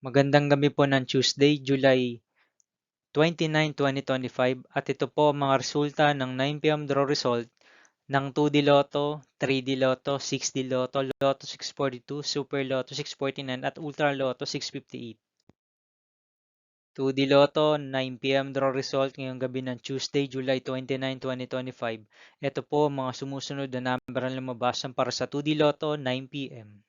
Magandang gabi po ng Tuesday, July 29, 2025 at ito po ang mga resulta ng 9 PM draw result ng 2D Lotto, 3D Lotto, 6D Lotto, Lotto 642, Super Lotto 649 at Ultra Lotto 658. 2D Lotto, 9 PM draw result ngayong gabi ng Tuesday, July 29, 2025. Ito po ang mga sumusunod na number na lumabas para sa 2D Lotto 9 PM.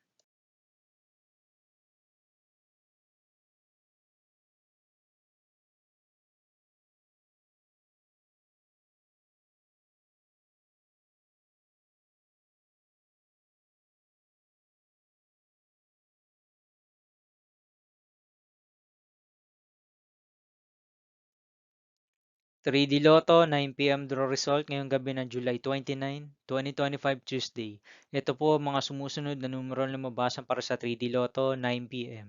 3D Lotto, 9 PM draw result ngayong gabi ng July 29, 2025 Tuesday. Ito po ang mga sumusunod na numero na lumabasan para sa 3D Lotto 9 PM.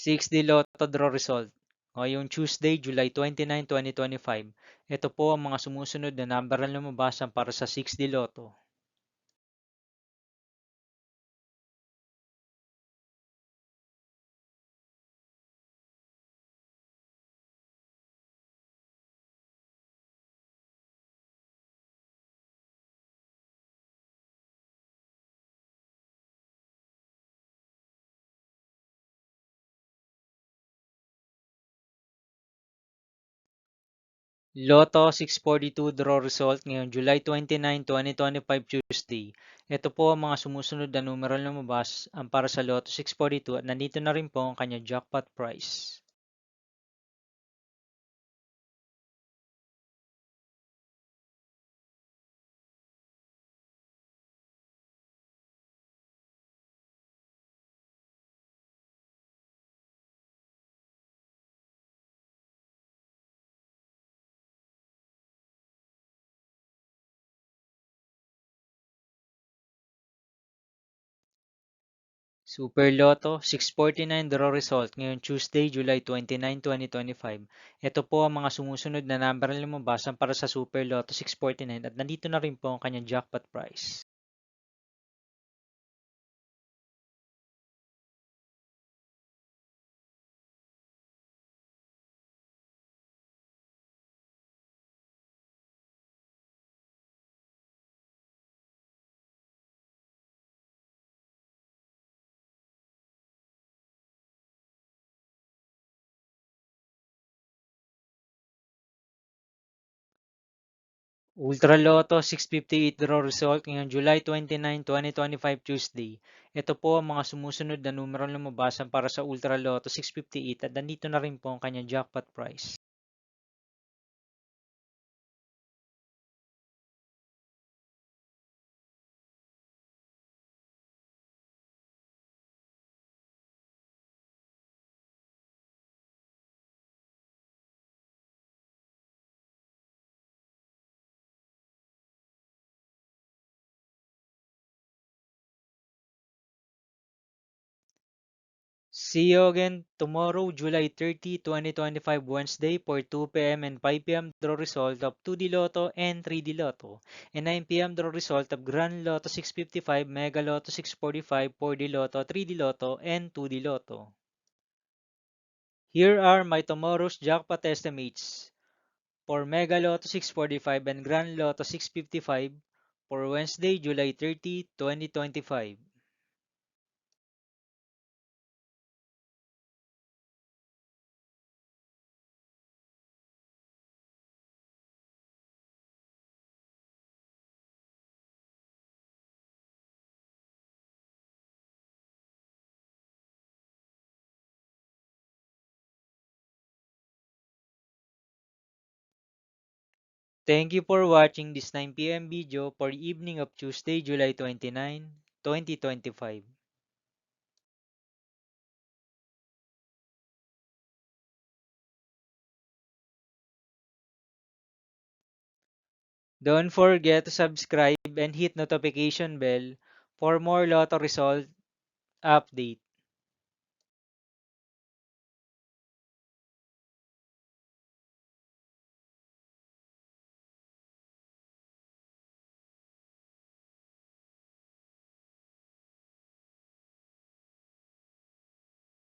6D Lotto draw result ngayong Tuesday, July 29, 2025. Ito po ang mga sumusunod na number na lumabasan para sa 6D Lotto. 'Lotto 642 draw result ngayong July 29, 2025 Tuesday. Ito po ang mga sumusunod na numero na lumabas para sa Lotto 642 at nandito na rin po ang kanyang jackpot price. Super Lotto 649 draw result ngayong Tuesday, July 29, 2025. Ito po ang mga sumusunod na number na lumabasan para sa Super Lotto 649 at nandito na rin po ang kanyang jackpot price. Ultra Lotto 658 draw result ngayong July 29, 2025 Tuesday. Ito po ang mga sumusunod na numero na lumabasan para sa Ultra Lotto 658 at nandito na rin po ang kanyang jackpot price. See you again tomorrow, July 30, 2025 Wednesday for 2 PM and 5 PM draw result of 2D Lotto and 3D Lotto and 9 PM draw result of Grand Lotto 655, Mega Lotto 645, 4D Lotto, 3D Lotto, and 2D Lotto. Here are my tomorrow's jackpot estimates for Mega Lotto 645 and Grand Lotto 655 for Wednesday, July 30, 2025. Thank you for watching this 9 PM video for evening of Tuesday, July 29, 2025. Don't forget to subscribe and hit notification bell for more Lotto result update.